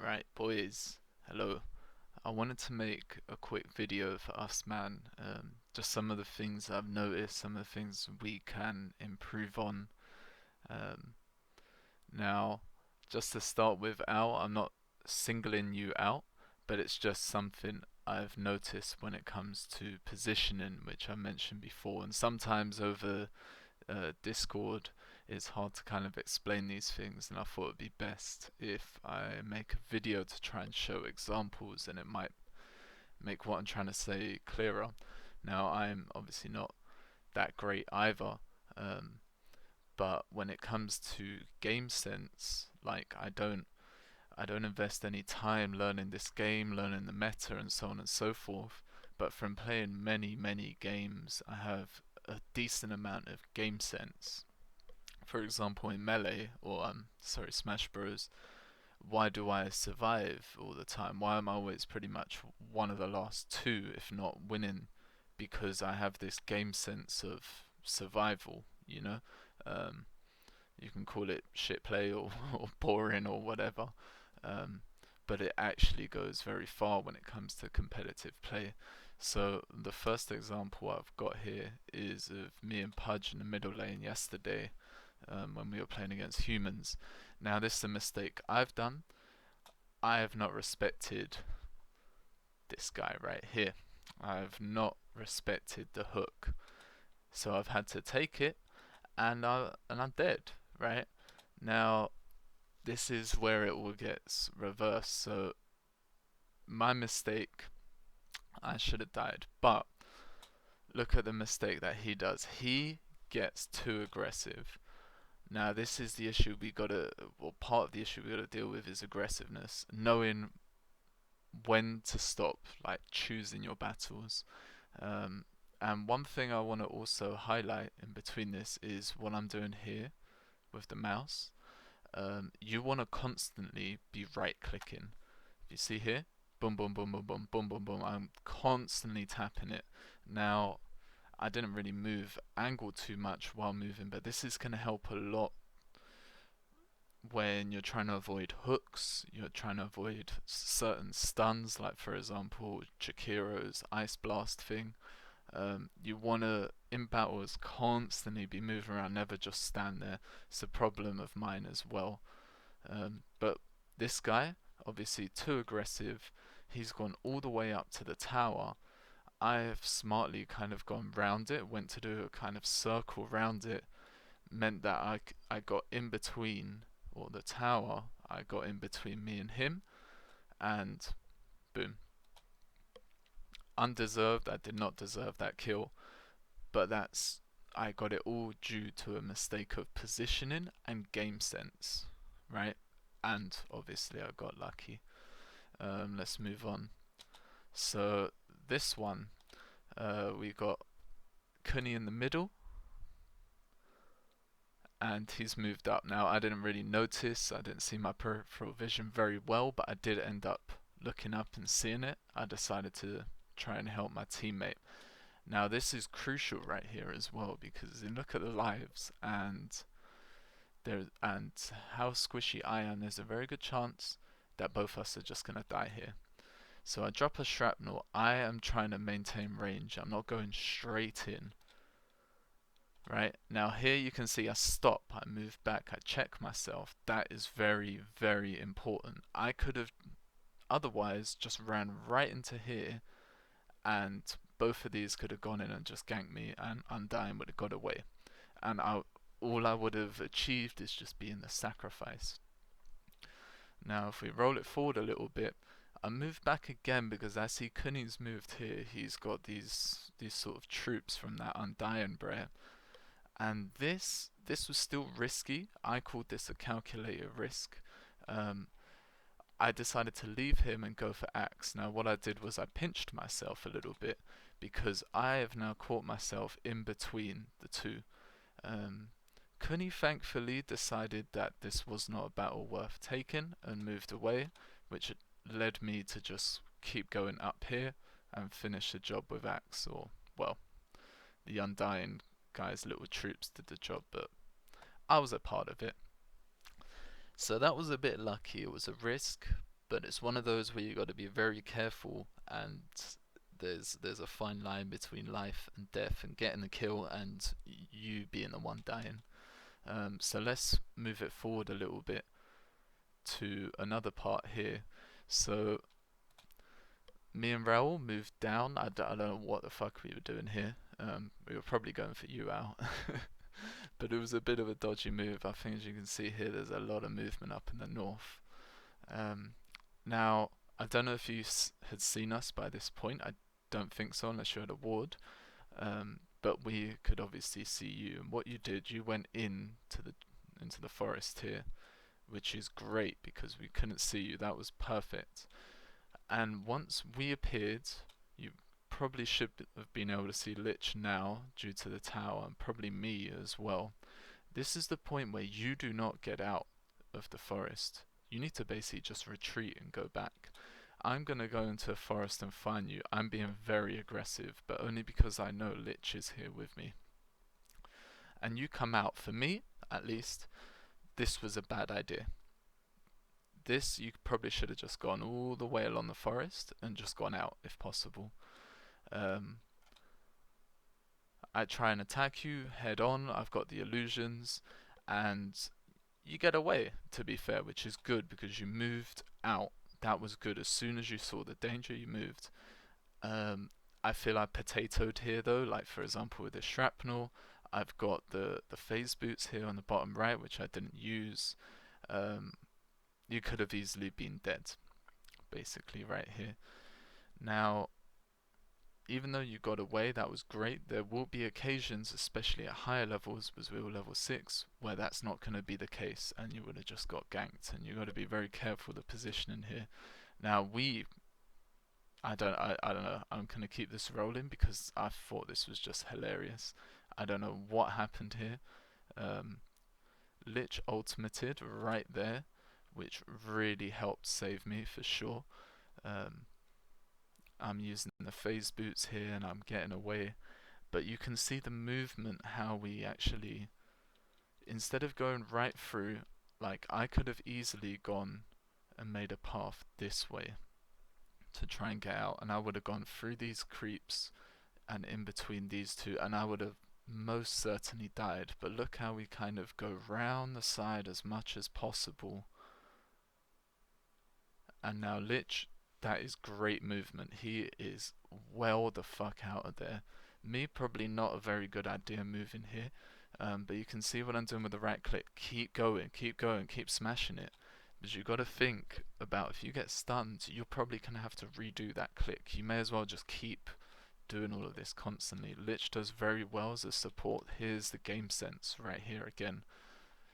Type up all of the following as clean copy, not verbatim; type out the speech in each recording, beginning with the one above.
Right, boys. Hello. I wanted to make a quick video for us, man. Just some of the things I've noticed, some of the things we can improve on. Um, Now, just to start with, Al, I'm not singling you out, but it's just something I've noticed when it comes to positioning, which I mentioned before. And sometimes over Discord, it's hard to kind of explain these things, and I thought it'd be best if I make a video to try and show examples, and it might make what I'm trying to say clearer. Now, I'm obviously not that great either, um, but when it comes to game sense, like I don't invest any time learning this game, learning the meta, and so on and so forth. But from playing many, many games, I have a decent amount of game sense. For example, in Melee or Smash Bros, why do I survive all the time? Why am I always pretty much one of the last two, if not winning? Because I have this game sense of survival. Um, you can call it shit play or, or boring or whatever, um, but it actually goes very far when it comes to competitive play. So the first example I've got here is of me and Pudge in the middle lane yesterday, when we were playing against humans. Now, this is a mistake I've done. I have not respected this guy right here. I have not respected the hook. So I've had to take it, and I'm dead, right? Now, this is where it all gets reversed. So, my mistake, I should have died. But look at the mistake that he does. He gets too aggressive. Now, this is the issue we gotta, well, part of the issue we gotta deal with is aggressiveness, knowing when to stop, like choosing your battles. And one thing I want to also highlight in between this is what I'm doing here with the mouse. You want to constantly be right clicking. If you see here, boom, boom, boom, boom, boom, boom, boom, boom, I'm constantly tapping it. Now, I didn't really move angle too much while moving, but this is going to help a lot when you're trying to avoid hooks, you're trying to avoid certain stuns, like for example Jakiro's Ice Blast thing. You want to, in battles, constantly be moving around, never just stand there. It's a problem of mine as well. But this guy, obviously too aggressive, he's gone all the way up to the tower. I have smartly kind of gone round it, went to do a kind of circle round it, meant that I got in between, or the tower, I got in between me and him, and boom. Undeserved, I did not deserve that kill, but I got it all due to a mistake of positioning and game sense, right? And obviously I got lucky. Let's move on. So this one, we got Kunny in the middle, and he's moved up. Now, I didn't really notice, I didn't see my peripheral vision very well, but I did end up looking up and seeing it. I decided to try and help my teammate. Now, this is crucial right here as well, because you look at the lives and how squishy I am, there's a very good chance that both of us are just going to die here. So I drop a shrapnel. I am trying to maintain range. I'm not going straight in. Right, now here you can see I stop, I move back, I check myself. That is very, very important. I could have otherwise just ran right into here, and both of these could have gone in and just ganked me, and Undying would have got away. And all I would have achieved is just being the sacrifice. Now if we roll it forward a little bit, I move back again because I see Kunny's moved here. He's got these sort of troops from that Undying Brer. And this was still risky. I called this a calculated risk. I decided to leave him and go for Axe. Now what I did was I pinched myself a little bit because I have now caught myself in between the two. Kuni thankfully decided that this was not a battle worth taking and moved away, which led me to just keep going up here and finish the job with Axe, or well, the Undying guy's little troops did the job, but I was a part of it. So that was a bit lucky. It was a risk, but it's one of those where you got to be very careful, and there's a fine line between life and death, and getting the kill and you being the one dying. So let's move it forward a little bit to another part here. So me and Raoul moved down. I don't know what the fuck we were doing here. We were probably going for you out. But it was a bit of a dodgy move. I think as you can see here, there's a lot of movement up in the north. Um, Now, I don't know if you had seen us by this point. I don't think so, unless you had a ward. But we could obviously see you. And what you did, you went into the forest here, which is great because we couldn't see you. That was perfect. And once we appeared, you probably should have been able to see Lich now due to the tower, and probably me as well. This is the point where you do not get out of the forest. You need to basically just retreat and go back. I'm gonna go into a forest and find you. I'm being very aggressive, but only because I know Lich is here with me. And you come out. For me, at least, this was a bad idea. This, you probably should have just gone all the way along the forest and just gone out if possible. I try and attack you head on. I've got the illusions, and you get away, to be fair, which is good because you moved out. That was good. As soon as you saw the danger, you moved. I feel I potatoed here though, like for example with the shrapnel. I've got the phase boots here on the bottom right, which I didn't use. You could have easily been dead, basically right here. Now, even though you got away, that was great. There will be occasions, especially at higher levels, because we were level 6, where that's not going to be the case, and you would have just got ganked. And you got to be very careful with the positioning here. Now I don't know. I'm gonna keep this rolling because I thought this was just hilarious. I don't know what happened here. Lich ultimated right there, which really helped save me for sure. I'm using the phase boots here and I'm getting away, but you can see the movement, how we actually, instead of going right through, like I could have easily gone and made a path this way to try and get out, and I would have gone through these creeps and in between these two, and I would have most certainly died. But look how we kind of go round the side as much as possible. And now Lich, that is great movement. He is well the fuck out of there. Me, probably not a very good idea moving here. But you can see what I'm doing with the right click. Keep going, keep smashing it. But you got to think about if you get stunned, you're probably going to have to redo that click. You may as well just keep doing all of this constantly. Lich does very well as a support. Here's the game sense right here again.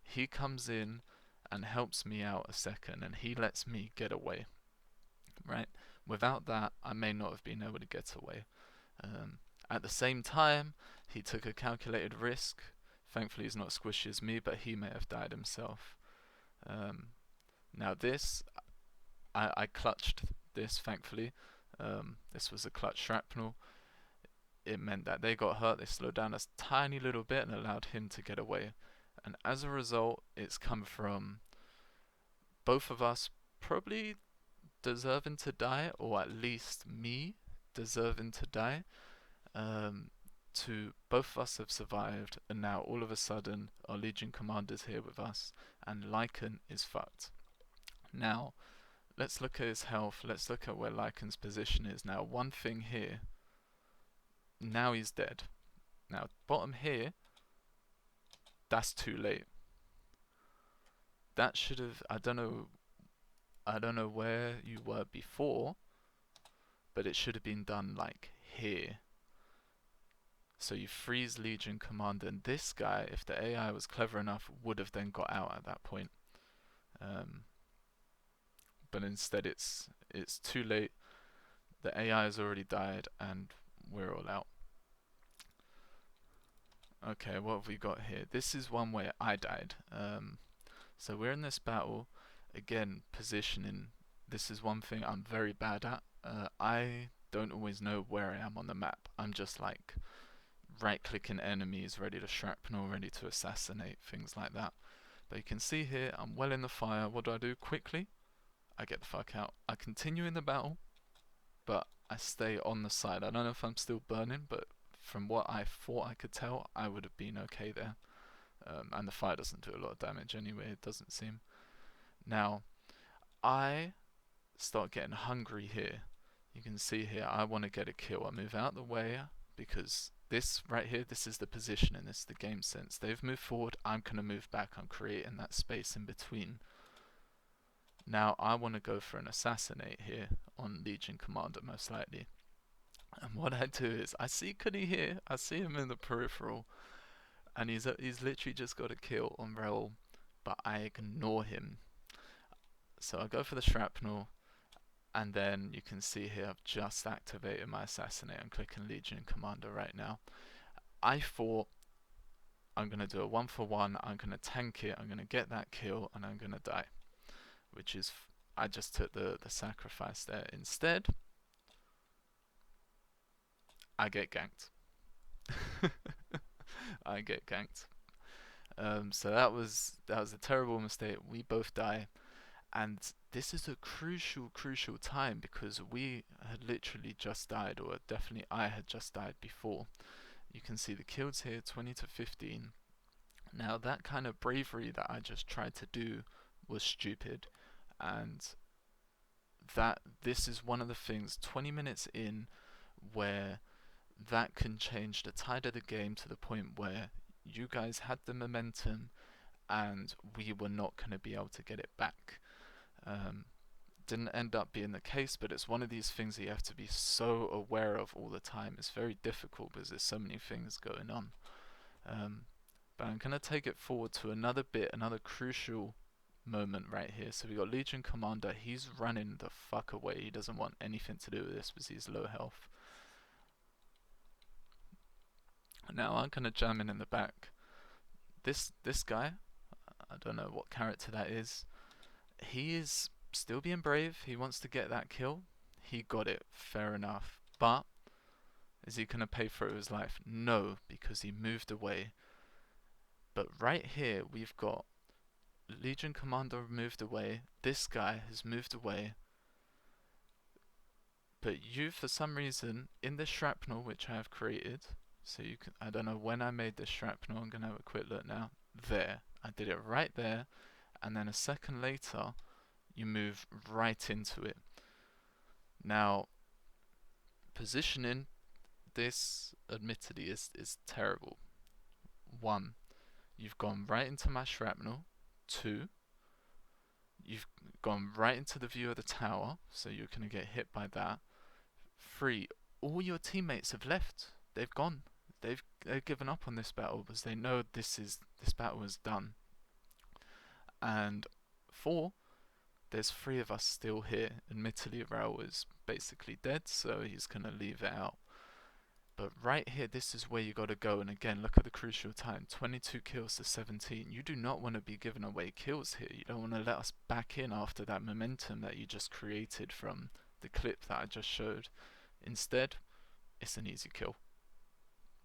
He comes in and helps me out a second, and he lets me get away. Right? Without that, I may not have been able to get away. At the same time, he took a calculated risk. Thankfully, he's not squishy as me, but he may have died himself. Now this, I clutched this, thankfully. This was a clutch shrapnel. It meant that they got hurt, they slowed down a tiny little bit and allowed him to get away. And as a result, it's come from both of us probably deserving to die, or at least me deserving to die, to both of us have survived, and now all of a sudden our Legion commander's here with us, and Lycan is fucked. Now, let's look at his health, let's look at where Lycan's position is. Now, one thing here, now he's dead. Now, bottom here, that's too late. That should have, I don't know where you were before, but it should have been done like here. So you freeze Legion Commander, and this guy, if the AI was clever enough, would have then got out at that point. But instead it's too late. The AI has already died, and we're all out. Okay, what have we got here? This is one where I died. So we're in this battle. Again, positioning. This is one thing I'm very bad at. I don't always know where I am on the map. I'm just like right-clicking enemies, ready to shrapnel, ready to assassinate, things like that. But you can see here, I'm well in the fire. What do? Quickly, I get the fuck out. I continue in the battle, but I stay on the side. I don't know if I'm still burning, but from what I thought I could tell, I would have been okay there. And the fire doesn't do a lot of damage anyway, it doesn't seem. Now, I start getting hungry here. You can see here, I want to get a kill. I move out the way because this right here, this is the positioning, this is the game sense. They've moved forward, I'm going to move back. I'm creating that space in between. Now I want to go for an assassinate here on Legion Commander most likely. And what I do is, I see Cuddy here, I see him in the peripheral, and he's literally just got a kill on Rel, but I ignore him. So I go for the shrapnel, and then you can see here I've just activated my assassinate. I'm clicking Legion Commander right now. I thought I'm going to do a 1-for-1, I'm going to tank it, I'm going to get that kill, and I'm going to die. Which is, I just took the sacrifice there. Instead, I get ganked. I get ganked. So that was a terrible mistake. We both die. And this is a crucial time because we had literally just died, or definitely I had just died before. You can see the kills here, 20 to 15. Now that kind of bravery that I just tried to do was stupid, and this is one of the things 20 minutes in where that can change the tide of the game to the point where you guys had the momentum and we were not going to be able to get it back. Didn't end up being the case, but it's one of these things that you have to be so aware of all the time. It's very difficult because there's so many things going on. But I'm going to take it forward to another bit, another crucial moment right here. So we got Legion Commander, he's running the fuck away. He doesn't want anything to do with this because he's low health. Now I'm going to jam in the back. This guy, I don't know what character that is, he is still being brave. He wants to get that kill. He got it, fair enough. But is he going to pay for it with his life? No, because he moved away. But right here we've got Legion Commander moved away. This guy has moved away. But you, for some reason, in the shrapnel which I have created, so you can, I don't know when I made this shrapnel, I'm going to have a quick look now. There, I did it right there, and then a second later, you move right into it. Now, positioning, this admittedly is terrible. 1, you've gone right into my shrapnel. 2, you've gone right into the view of the tower, so you're going to get hit by that. 3, all your teammates have left. They've gone. They've given up on this battle because they know this battle is done. And 4, there's 3 of us still here. Admittedly, Raul is basically dead, so he's going to leave it out. But right here, this is where you got to go. And again, look at the crucial time, 22 kills to 17. You do not want to be giving away kills here. You don't want to let us back in after that momentum that you just created from the clip that I just showed. Instead, it's an easy kill.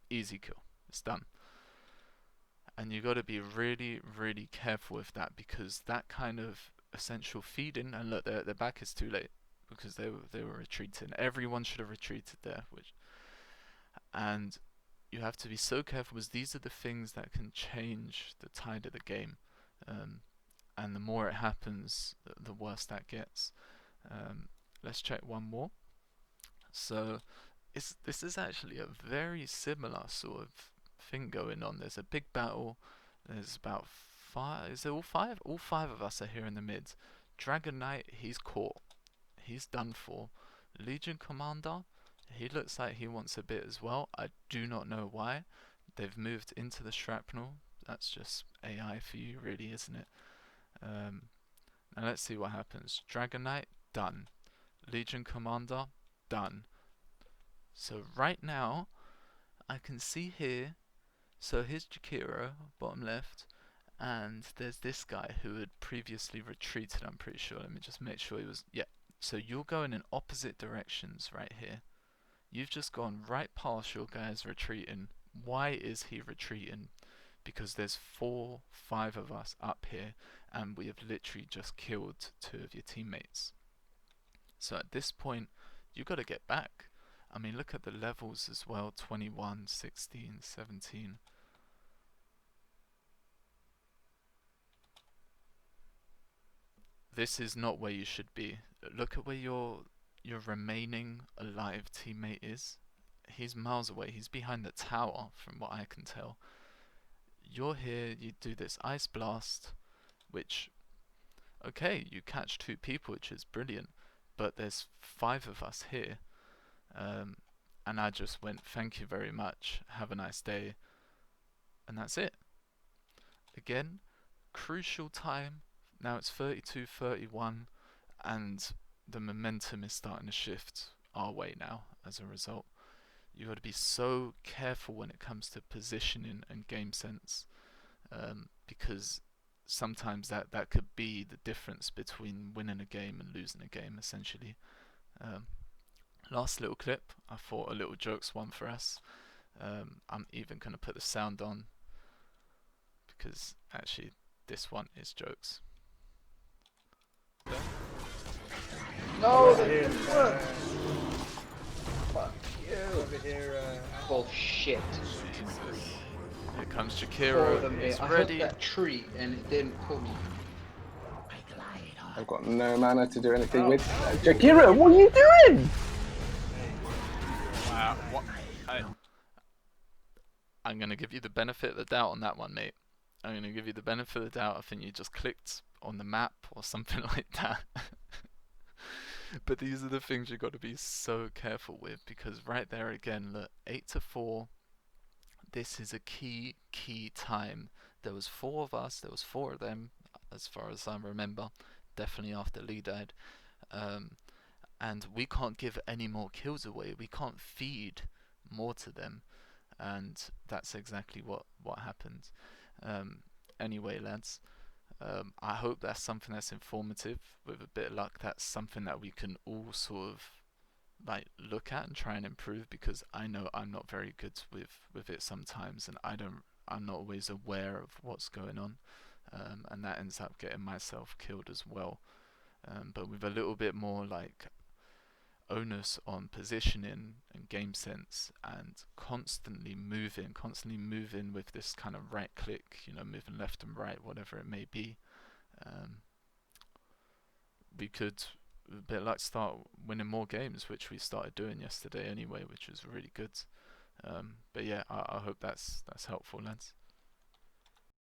Easy kill. It's done. And you got to be really careful with that, because that kind of essential feeding, and look, their back is too late because they were retreating. Everyone should have retreated there, and you have to be so careful because these are the things that can change the tide of the game. And the more it happens, the worse that gets. Let's check one more. So this is actually a very similar sort of thing going on. There's a big battle. There's about 5. Is it all 5? All 5 of us are here in the mid. Dragon Knight, he's caught. He's done for. Legion Commander, he looks like he wants a bit as well. I do not know why. They've moved into the shrapnel. That's just AI for you, really, isn't it? Now let's see what happens. Dragon Knight, done. Legion Commander, done. So right now, I can see here, so here's Jakiro, bottom left, and there's this guy who had previously retreated, I'm pretty sure. Let me just make sure he was, yeah. So you're going in opposite directions right here. You've just gone right past your guys retreating. Why is he retreating? because there's 5 of us up here, and we have literally just killed 2 of your teammates. So at this point, you got to get back. I mean, look at the levels as well: 21, 16, 17. This is not where you should be. Look at where your remaining alive teammate is. He's miles away. He's behind the tower, from what I can tell. You're here. You do this ice blast, which, okay, you catch 2 people, which is brilliant. But there's 5 of us here, and I just went, "Thank you very much. Have a nice day," and that's it. Again, crucial time. Now it's 32-31, and the momentum is starting to shift our way now as a result. You got to be so careful when it comes to positioning and game sense, because sometimes that could be the difference between winning a game and losing a game, essentially. Last little clip, I thought a little jokes one for us. I'm even going to put the sound on, because actually this one is jokes. No, Over here, fuck you. over here, Bullshit. Jesus. Here comes Four of Jakiro. them It's here. I ready. hit that tree and it didn't pull me. I've got no mana to do anything with. Jakiro, what are you doing? Wow. What? I'm going to give you the benefit of the doubt on that one, mate. I'm going to give you the benefit of the doubt. I think you just clicked on the map or something like that. But these are the things you've got to be so careful with, because right there again, look, 8-4. This is a key time. There was 4 of us, there was 4 of them, as far as I remember, definitely after Lee died. And we can't give any more kills away. We can't feed more to them, and that's exactly what happened. Anyway, lads, I hope that's something that's informative. With a bit of luck, that's something that we can all sort of like look at and try and improve, because I know I'm not very good with it sometimes, and I'm not always aware of what's going on, and that ends up getting myself killed as well. But with a little bit more like onus on positioning and game sense, and constantly moving with this kind of right click, moving left and right, whatever it may be, we could a bit like start winning more games, which we started doing yesterday anyway, which was really good. But yeah, I hope that's helpful, lads.